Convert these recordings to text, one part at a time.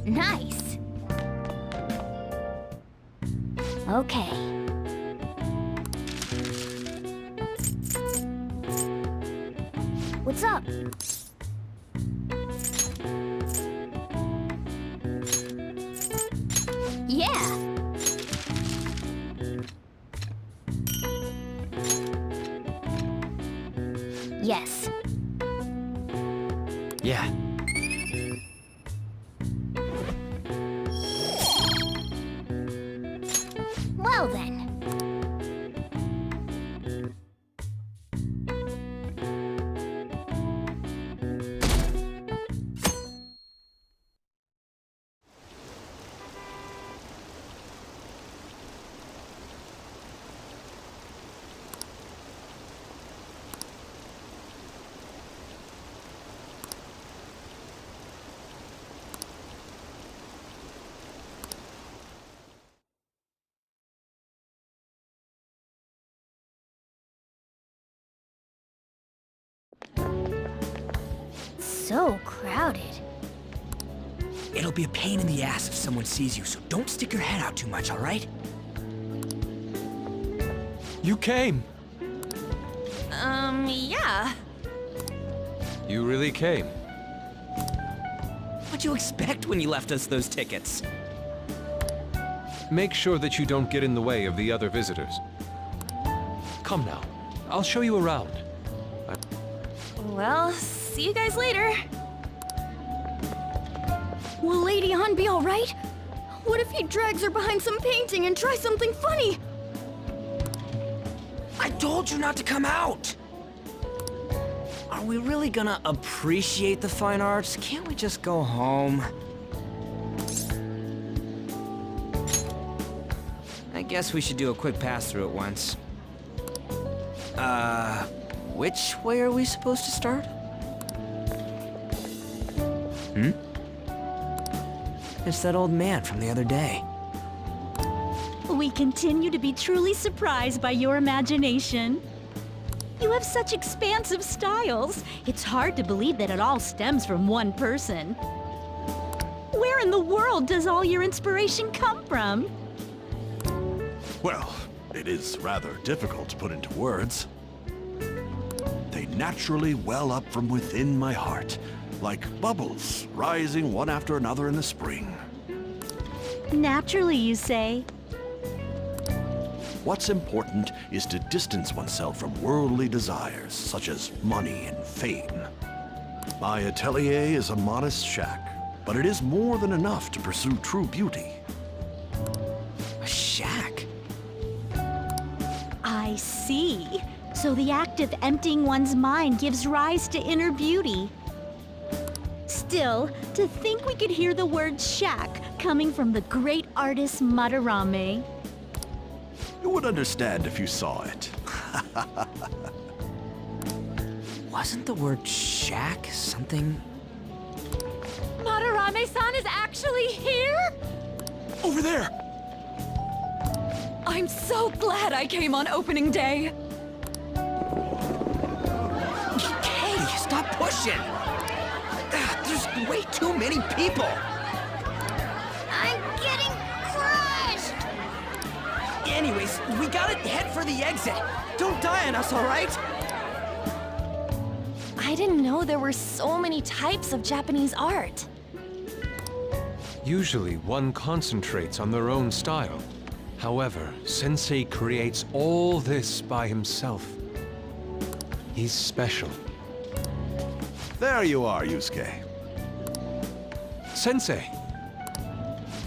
Nice. Okay. What's up? Yeah. Yes. Yeah. Well then. So crowded. It'll be a pain in the ass if someone sees you, so don't stick your head out too much, all right? You came. Yeah. You really came. What'd you expect when you left us those tickets? Make sure that you don't get in the way of the other visitors. Come now. I'll show you around. Well, see you guys later. Will Lady Han be alright? What if he drags her behind some painting and tries something funny? I told you not to come out! Are we really gonna appreciate the fine arts? Can't we just go home? I guess we should do a quick pass-through at once. Which way are we supposed to start? It's that old man from the other day. We continue to be truly surprised by your imagination. You have such expansive styles. It's hard to believe that it all stems from one person. Where in the world does all your inspiration come from? Well, it is rather difficult to put into words. They naturally well up from within my heart, like bubbles rising one after another in the spring. Naturally, you say. What's important is to distance oneself from worldly desires, such as money and fame. My atelier is a modest shack, but it is more than enough to pursue true beauty. A shack? I see. So the act of emptying one's mind gives rise to inner beauty. Still, to think we could hear the word shack coming from the great artist Madarame. You would understand if you saw it. Wasn't the word shack something? Madarame-san is actually here? Over there! I'm so glad I came on opening day. Hey, stop pushing! There's way too many people! I'm getting crushed! Anyways, we gotta head for the exit. Don't die on us, all right? I didn't know there were so many types of Japanese art. Usually, one concentrates on their own style. However, Sensei creates all this by himself. He's special. There you are, Yusuke. Sensei!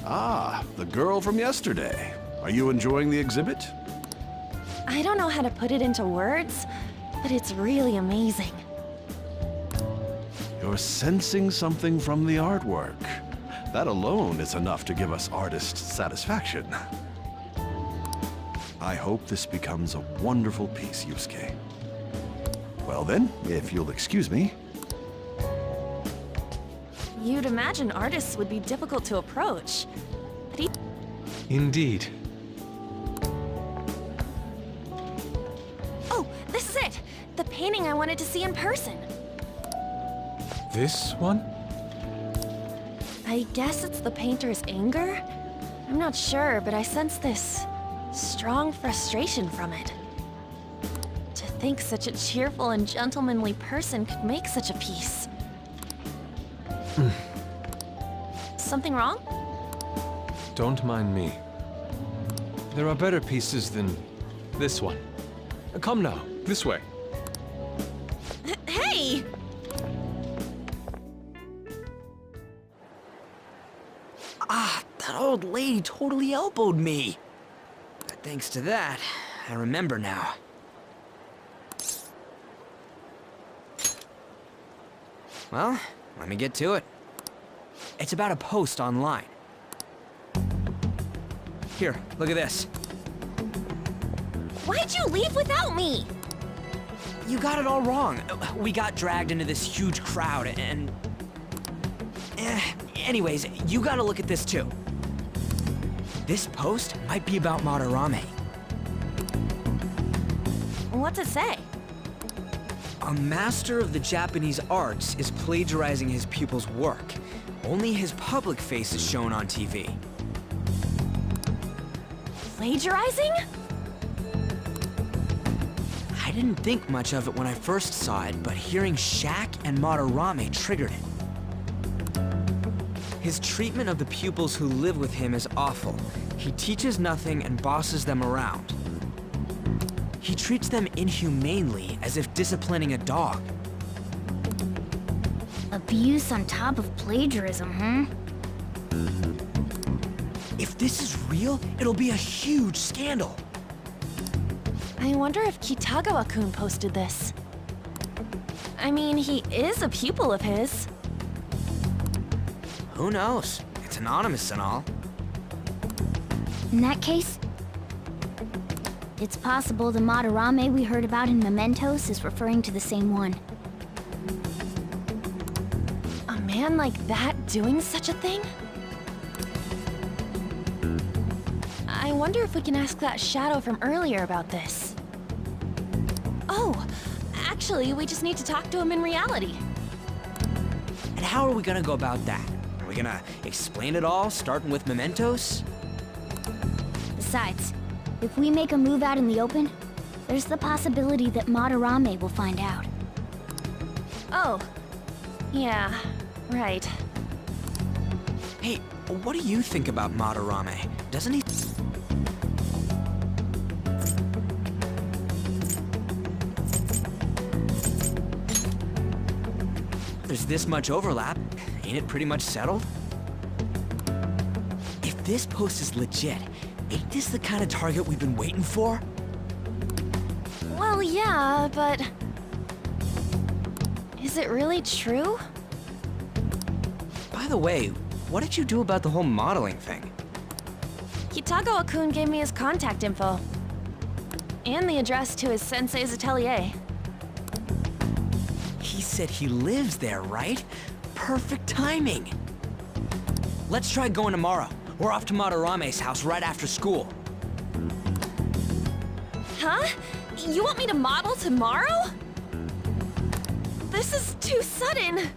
Ah, the girl from yesterday. Are you enjoying the exhibit? I don't know how to put it into words, but it's really amazing. You're sensing something from the artwork. That alone is enough to give us artist satisfaction. I hope this becomes a wonderful piece, Yusuke. Well then, if you'll excuse me. You'd imagine artists would be difficult to approach. But Indeed. Oh, this is it! The painting I wanted to see in person. This one? I I guess it's the painter's anger? I'm not sure, but I sense this strong frustration from it. To think such a cheerful and gentlemanly person could make such a piece. Something wrong? Don't mind me. There are better pieces than this one. Come now, this way. Hey! That old lady totally elbowed me. But thanks to that, I remember now. Well, let me get to it. It's about a post online. Here, look at this. Why'd you leave without me? You got it all wrong. We got dragged into this huge crowd and... Anyways, you gotta look at this too. This post might be about Madarame. What's it say? A master of the Japanese arts is plagiarizing his pupil's work. Only his public face is shown on TV. Plagiarizing? I didn't think much of it when I first saw it, but hearing Shaq and Madarame triggered it. His treatment of the pupils who live with him is awful. He teaches nothing and bosses them around. He treats them inhumanely, as if disciplining a dog. Abuse on top of plagiarism, huh? If this is real, it'll be a huge scandal. I wonder if Kitagawa-kun posted this. I mean, he is a pupil of his. Who knows? It's anonymous and all. In that case, it's possible the Madarame we heard about in Mementos is referring to the same one. A man like that doing such a thing? I wonder if we can ask that shadow from earlier about this. Oh, actually, we just need to talk to him in reality. And how are we gonna go about that? Are we gonna explain it all, starting with Mementos? Besides, if we make a move out in the open, there's the possibility that Madarame will find out. Oh, yeah, right. Hey, what do you think about Madarame? Doesn't he... There's this much overlap. Ain't it pretty much settled? If this post is legit, ain't this the kind of target we've been waiting for? Well, yeah, but... is it really true? By the way, what did you do about the whole modeling thing? Kitagawa-kun gave me his contact info. And the address to his sensei's atelier. He said he lives there, right? Perfect timing. Let's try going tomorrow. We're off to Madarame's house right after school. Huh? You want me to model tomorrow? This is too sudden.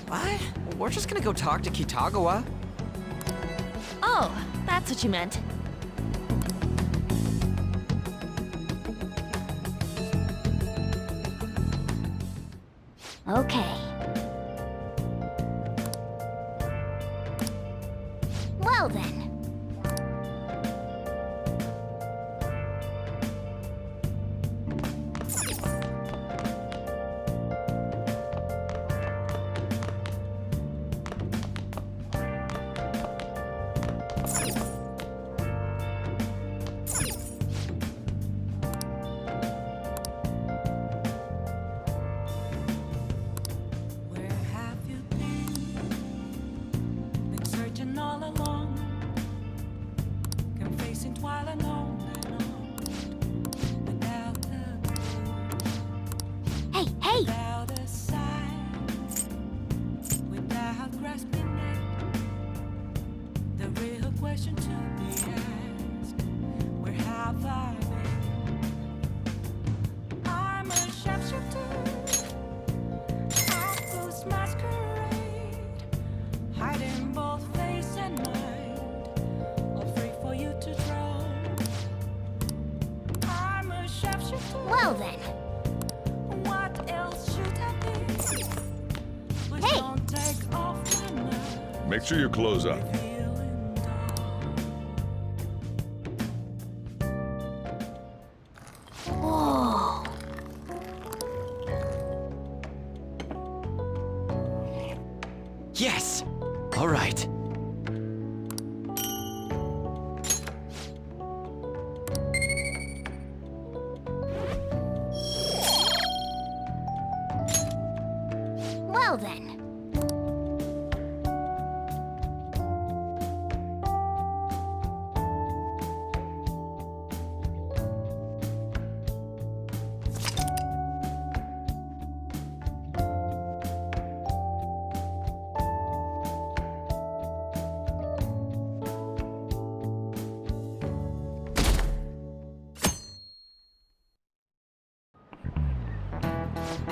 What? We're just gonna go talk to Kitagawa. Oh, that's what you meant. Okay. Well then. Where have you been? Been searching all along, confessing while alone and on, without a clue, Hey, hey! without a sign, without grasping it. The real question to Well then. What else should I be? But Hey. don't take off my mind. Make sure your clothes up. Feeling down. Whoa. Yes! All right. Well then.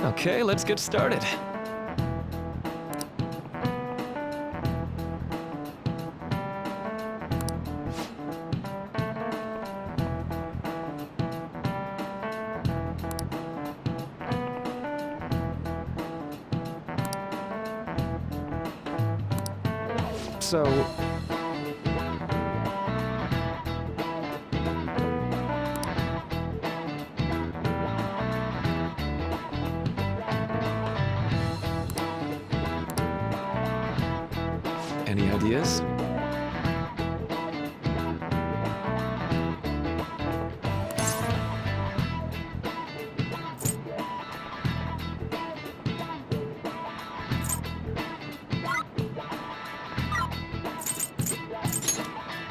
Okay, let's get started. So, any ideas?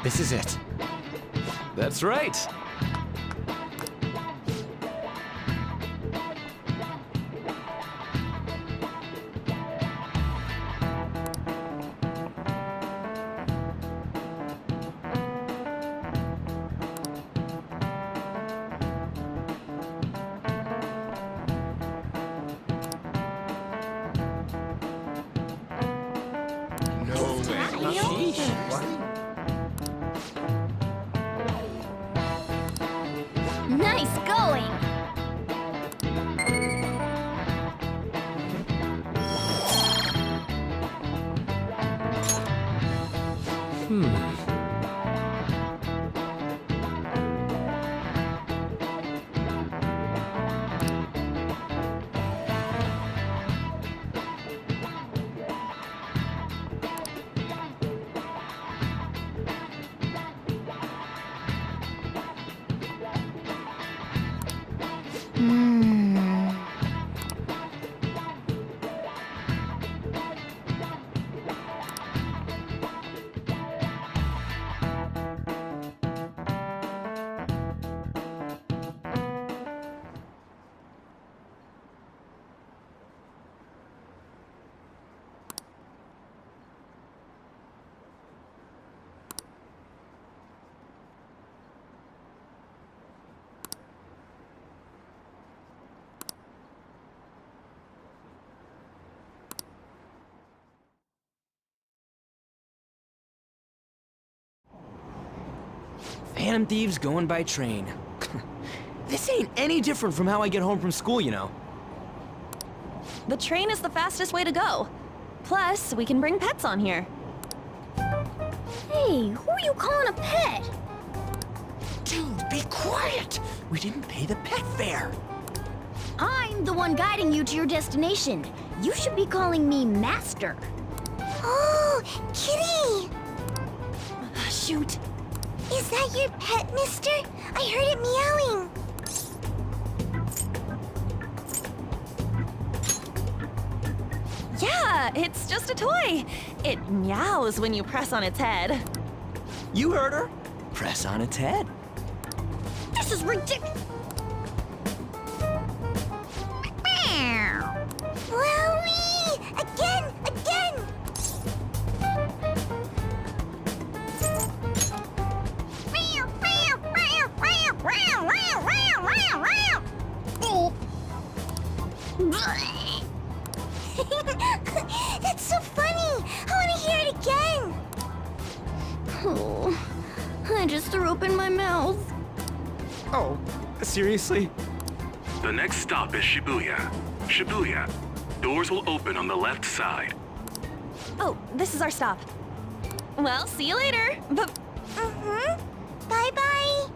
This is it. That's right. Nice going. Phantom Thieves going by train. This ain't any different from how I get home from school, you know. The train is the fastest way to go. Plus, we can bring pets on here. Hey, who are you calling a pet? Dude, be quiet! We didn't pay the pet fare. I'm the one guiding you to your destination. You should be calling me Master. Oh, Kitty! Shoot. Is that your pet, mister? I heard it meowing. Yeah, it's just a toy. It meows when you press on its head. You heard her. Press on its head. This is ridiculous. Wowie! Again! That's so funny! I want to hear it again! Oh, I just threw up in my mouth. Oh, seriously? The next stop is Shibuya. Shibuya. Doors will open on the left side. Oh, this is our stop. Well, see you later. Bye-bye.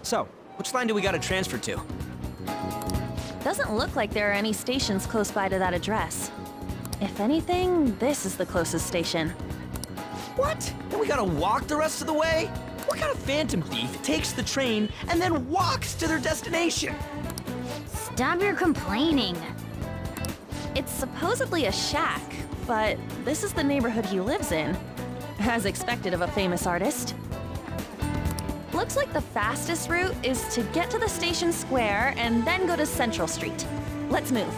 So, which line do we gotta transfer to? Doesn't look like there are any stations close by to that address. If anything, this is the closest station. What? Then we gotta walk the rest of the way? What kind of phantom thief takes the train and then walks to their destination? Stop your complaining. It's supposedly a shack, but this is the neighborhood he lives in. As expected of a famous artist. Looks like the fastest route is to get to the station square and then go to Central Street. Let's move.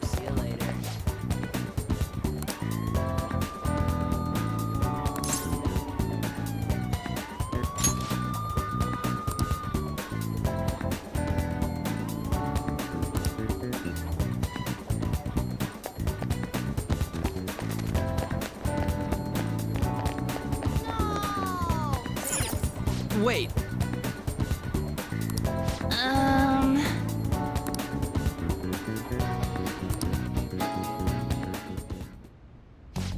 See you later. Wait,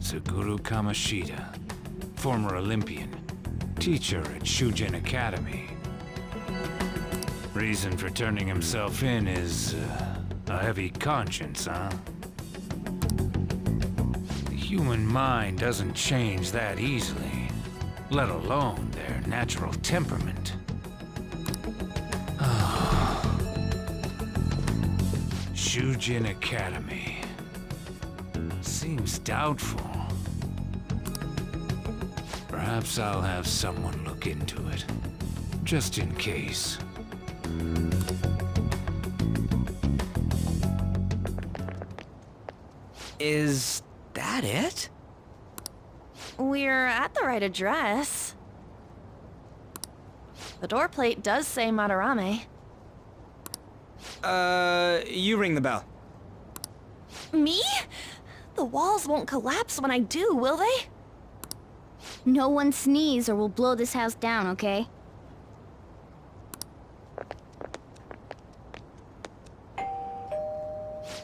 Suguru Kamoshida, former Olympian, teacher at Shujin Academy. Reason for turning himself in is a heavy conscience, huh? The human mind doesn't change that easily, let alone their natural temperament. Shujin Academy. Seems doubtful. Perhaps I'll have someone look into it, just in case. is that it? We're at the right address. The door plate does say Madarame. You ring the bell. Me? The walls won't collapse when I do, will they? No one sneeze or we'll blow this house down, okay?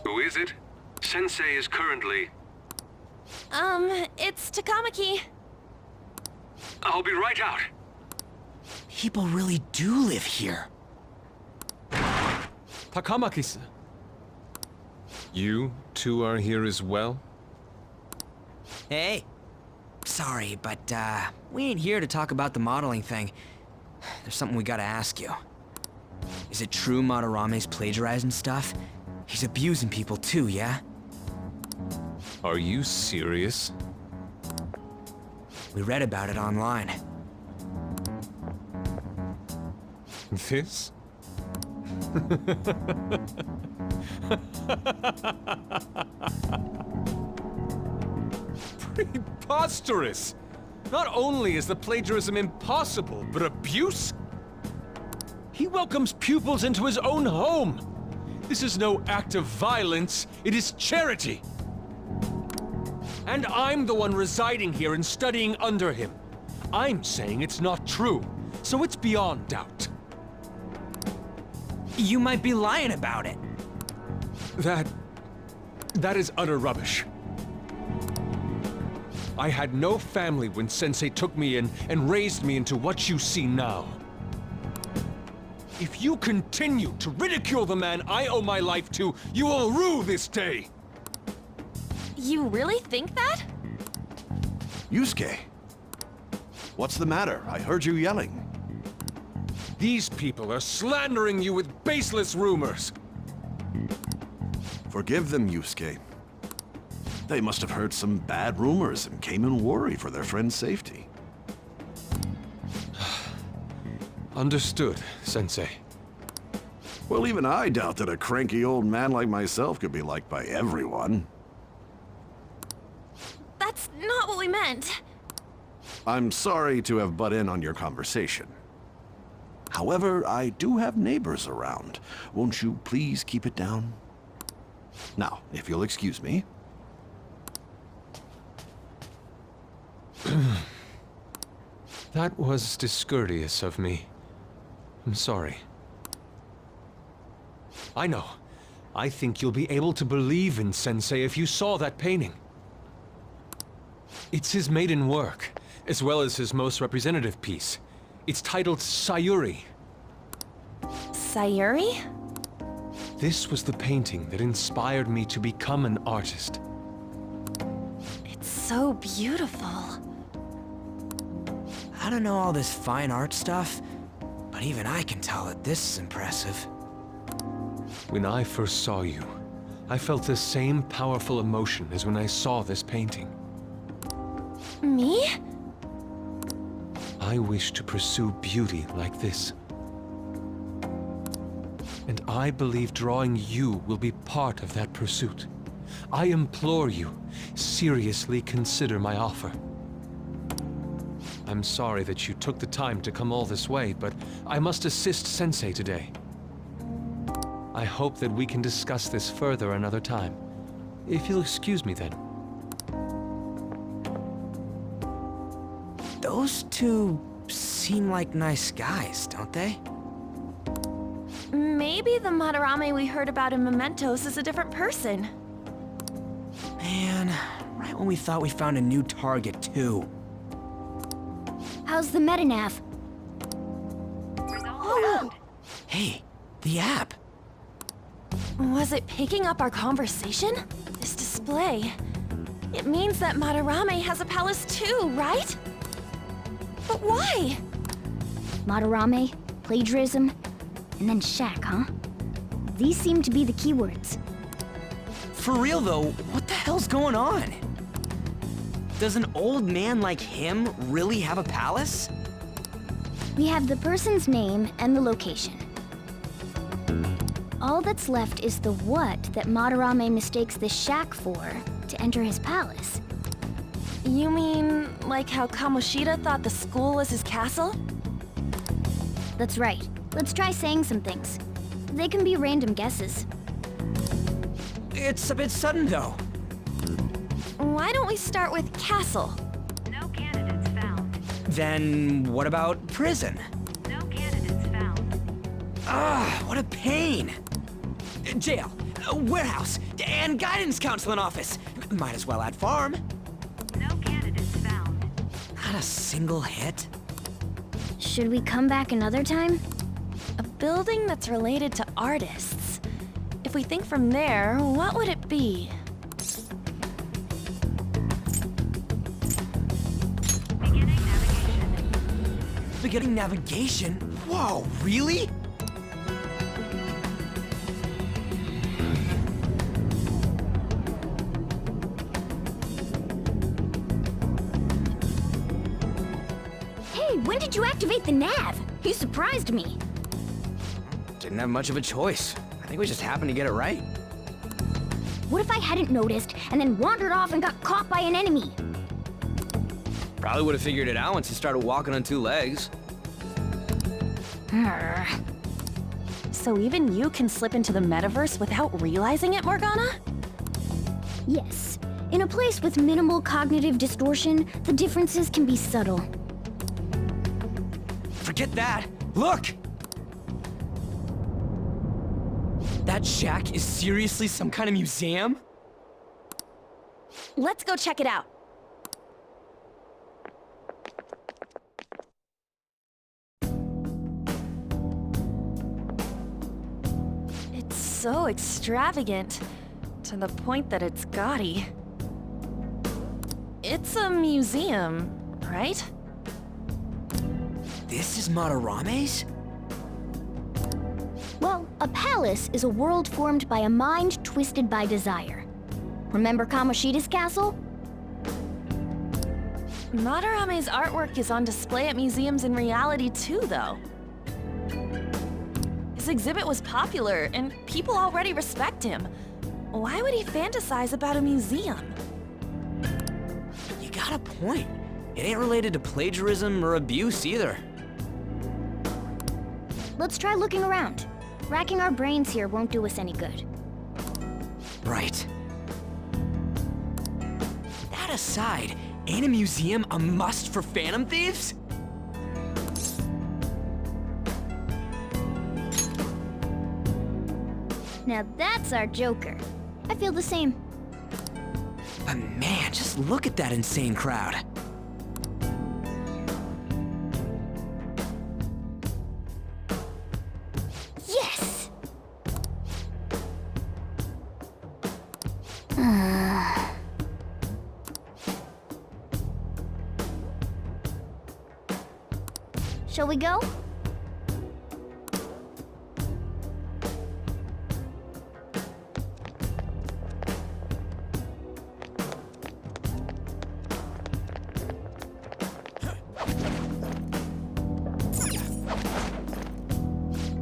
Who is it? Sensei is currently... It's Takamaki. I'll be right out. People really do live here. Takamaki-san. You two are here as well? Hey. Sorry, but, we ain't here to talk about the modeling thing. There's something we gotta ask you. Is it true Madarame's plagiarizing stuff? He's abusing people too, yeah? Are you serious? We read about it online. This? Preposterous! Not only is the plagiarism impossible, but abuse? He welcomes pupils into his own home! This is no act of violence, it is charity! And I'm the one residing here and studying under him. I'm saying it's not true, so it's beyond doubt. You might be lying about it. That is utter rubbish. I had no family when Sensei took me in and raised me into what you see now. If you continue to ridicule the man I owe my life to, you will rue this day! You really think that? Yusuke, What's the matter? I heard you yelling. These people are slandering you with baseless rumors. Forgive them, Yusuke. They must have heard some bad rumors and came in worried for their friend's safety. Understood, Sensei. Well, even I doubt that a cranky old man like myself could be liked by everyone. That's not what we meant. I'm sorry to have butt in on your conversation. However, I do have neighbors around. Won't you please keep it down? Now, if you'll excuse me. That was discourteous of me. I'm sorry. I know. I think you'll be able to believe in Sensei if you saw that painting. It's his maiden work, as well as his most representative piece. It's titled Sayuri. Sayuri? This was the painting that inspired me to become an artist. It's so beautiful. I don't know all this fine art stuff, but even I can tell that this is impressive. When I first saw you, I felt the same powerful emotion as when I saw this painting. Me? I wish to pursue beauty like this. And I believe drawing you will be part of that pursuit. I implore you, seriously consider my offer. I'm sorry that you took the time to come all this way, but I must assist Sensei today. I hope that we can discuss this further another time. If you'll excuse me then. Those two seem like nice guys, don't they? Maybe the Madarame we heard about in Mementos is a different person. Man, right when we thought we found a new target, too. How's the metanav? Oh, Hey, the app. was it picking up our conversation? This display. It means that Madarame has a palace too, right? But why? Madarame, plagiarism, and then shack, huh? These seem to be the keywords. For real, though, what the hell's going on? Does an old man like him really have a palace? We have the person's name and the location. All that's left is the what that Madarame mistakes this shack for to enter his palace. You mean, like how Kamoshida thought the school was his castle? That's right. Let's try saying some things. They can be random guesses. It's a bit sudden, though. Why don't we start with castle? No candidates found. Then what about prison? No candidates found. Ah, what a pain. Jail, warehouse, and guidance counseling office. Might as well add farm. No candidates found. Not a single hit. Should we come back another time? A building that's related to artists. If we think from there, what would it be? Beginning navigation. Beginning navigation? Whoa, really? Hey, when did you activate the nav? You surprised me. Didn't have much of a choice. I think we just happened to get it right. What if I hadn't noticed and then wandered off and got caught by an enemy? Probably would have figured it out once you started walking on two legs. Arr. So even you can slip into the metaverse without realizing it, Morgana? Yes. In a place with minimal cognitive distortion, the differences can be subtle. Forget that. Look! That shack is seriously some kind of museum? Let's go check it out. It's so extravagant, to the point that it's gaudy. It's a museum, right? this is Madarame's? Well, a palace is a world formed by a mind twisted by desire. Remember Kamoshida's castle? Madarame's artwork is on display at museums in reality too, though. His exhibit was popular, and people already respect him. Why would he fantasize about a museum? You got a point. It ain't related to plagiarism or abuse either. Let's try looking around. Racking our brains here won't do us any good. Right. That aside, ain't a museum a must for Phantom Thieves? Now that's our Joker. I feel the same. But man, just look at that insane crowd. Yes! Shall we go?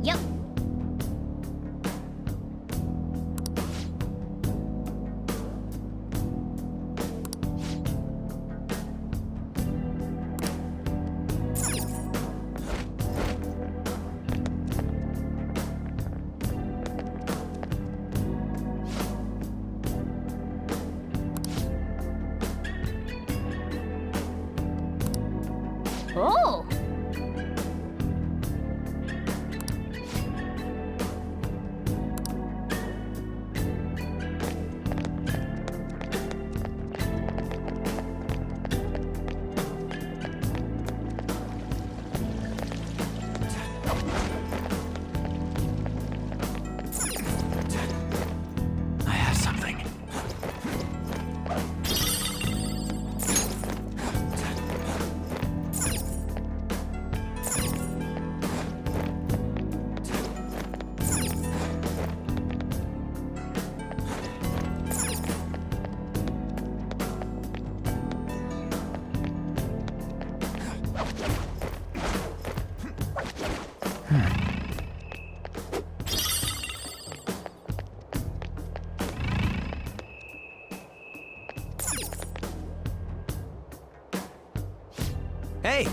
Yep. Oh! I have something. Hey!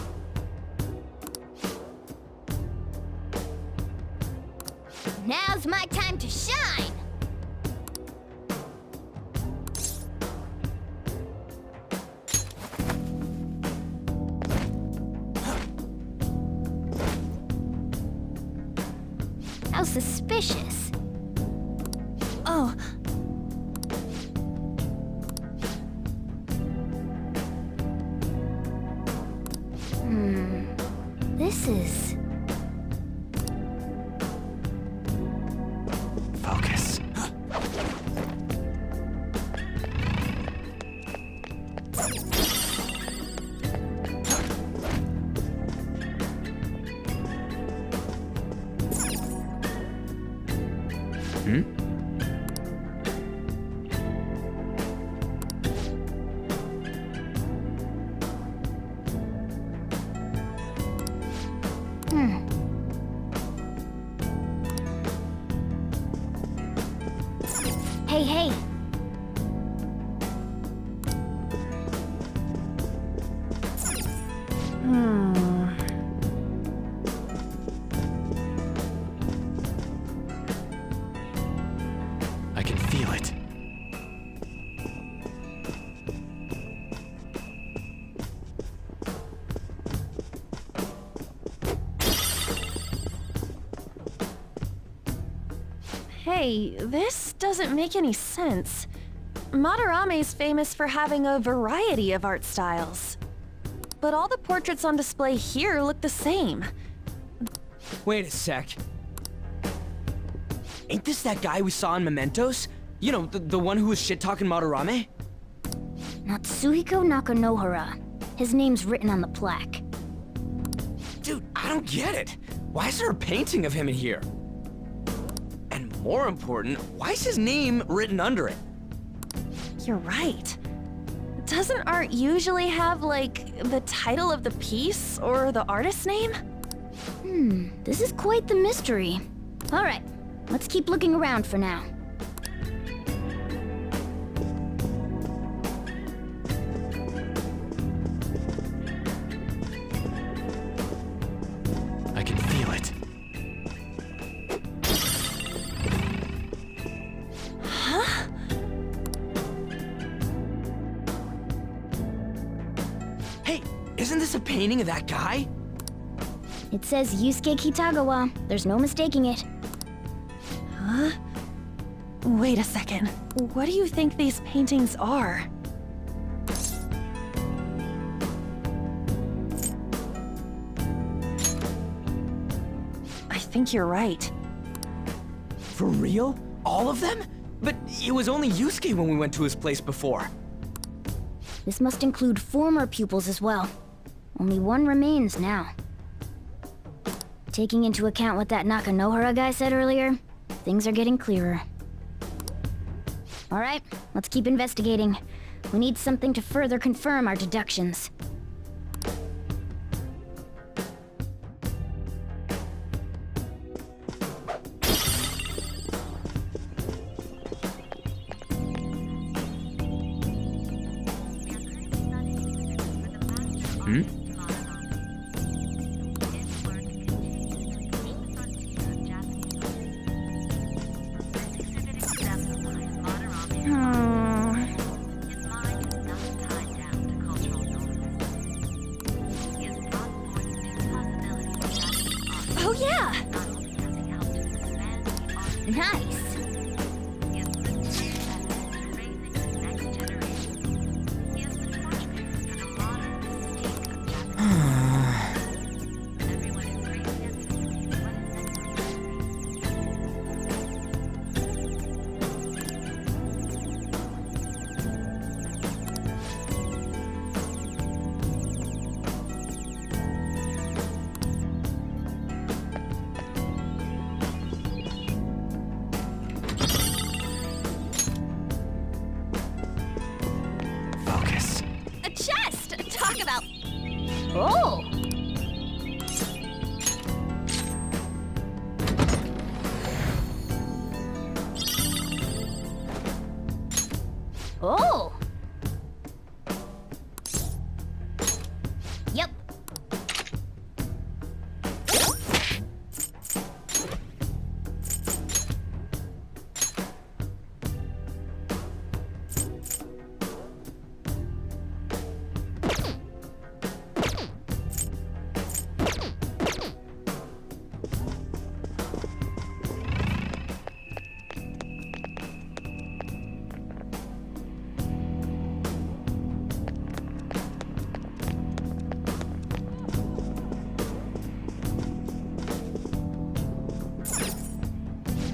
Now's my time to shine! How suspicious. Oh, This is... Focus. Hey, hey! I can feel it. hey, this doesn't make any sense. Madarame's famous for having a variety of art styles. But all the portraits on display here look the same. Wait a sec. Ain't this that guy we saw in Mementos? You know, the one who was shit-talking Madarame? Natsuhiko Nakanohara. His name's written on the plaque. Dude, don't get it. Why is there a painting of him in here? And more important, why is his name written under it? You're right. Doesn't art usually have, like, the title of the piece or the artist's name? This is quite the mystery. All right, let's keep looking around for now. I can feel it. Hey, isn't this a painting of that guy? It says Yusuke Kitagawa. There's no mistaking it. Huh? Wait a second. What do you think these paintings are? I think you're right. For real? All of them? But it was only Yusuke when we went to his place before. This must include former pupils as well. Only one remains now. Taking into account what that Nakanohara guy said earlier, things are getting clearer. All right, let's keep investigating. We need something to further confirm our deductions. Oh yeah! Nice! Focus. A chest! Talk about... Oh! Oh! Yep.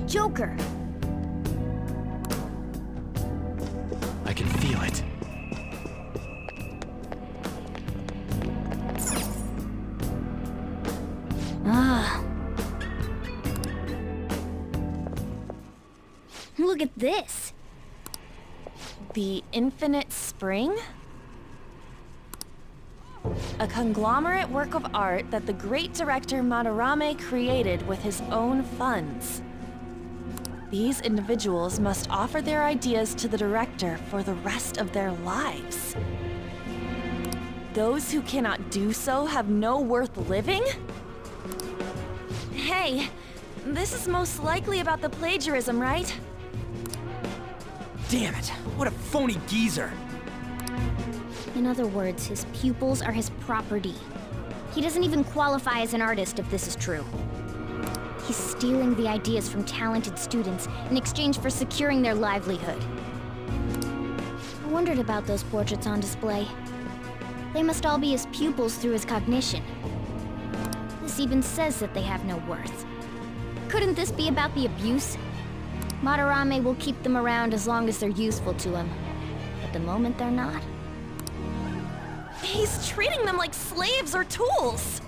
Joker! I can feel it. Ah. Look at this. The Infinite Spring? A conglomerate work of art that the great director Madarame created with his own funds. These individuals must offer their ideas to the director for the rest of their lives. Those who cannot do so have no worth living? Hey, this is most likely about the plagiarism, right? Damn it, what a phony geezer. In other words, his pupils are his property. He doesn't even qualify as an artist if this is true. He's stealing the ideas from talented students in exchange for securing their livelihood. I wondered about those portraits on display. They must all be his pupils through his cognition. This even says that they have no worth. Couldn't this be about the abuse? Madarame will keep them around as long as they're useful to him. But the moment they're not... He's treating them like slaves or tools!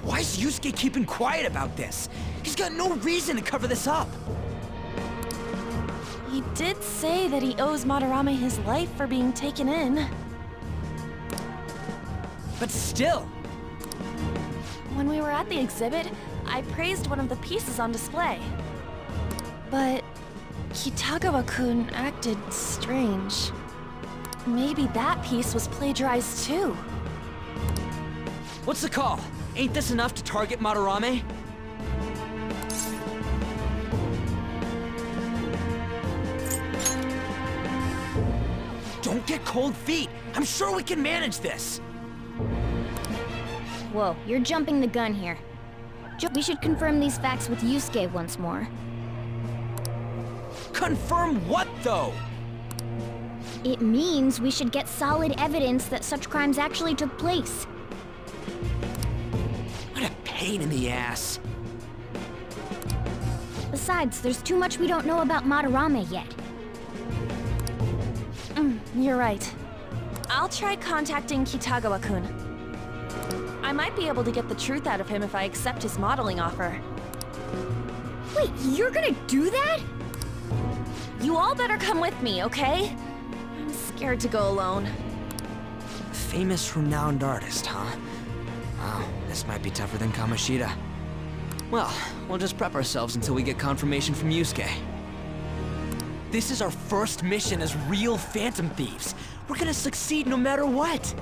Why is Yusuke keeping quiet about this? He's got no reason to cover this up. He did say that he owes Madarame his life for being taken in. But still, When we were at the exhibit, I praised one of the pieces on display. But Kitagawa-kun acted strange. Maybe that piece was plagiarized too. what's the call? Ain't this enough to target Madarame? Don't get cold feet. I'm sure we can manage this. Whoa, you're jumping the gun here. We should confirm these facts with Yusuke once more. Confirm what, though? It means we should get solid evidence that such crimes actually took place. What a pain in the ass. Besides, there's too much we don't know about Madarame yet. You're right. I'll try contacting Kitagawa-kun. I might be able to get the truth out of him if I accept his modeling offer. Wait, you're gonna do that? You all better come with me, okay? I'm scared to go alone. Famous, renowned artist, huh? Wow, this might be tougher than Kamoshida. Well, we'll just prep ourselves until we get confirmation from Yusuke. This is our first mission as real Phantom Thieves. We're gonna succeed no matter what.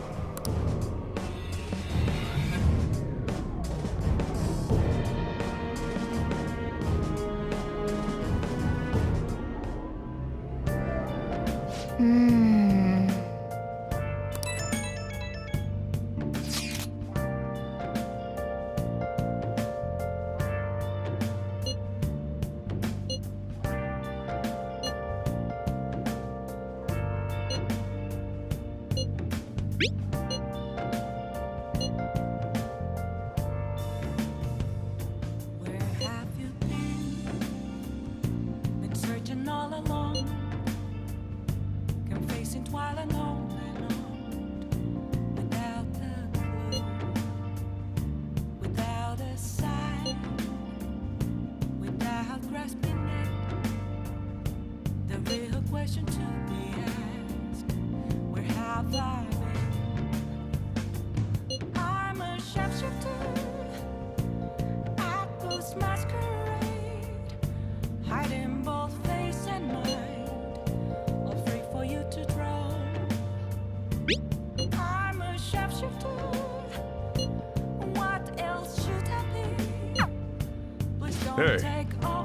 Where have you been? Been searching all along, confessing while alone and on, without a clue, without a sign, without grasping it. The real question to be asked: where have I been? I'm a sharpshooter at Ghost Masquerade, hiding both face and mind, all free for you to draw. I'm a sharpshooter. What else should I be? Please don't Hey. take all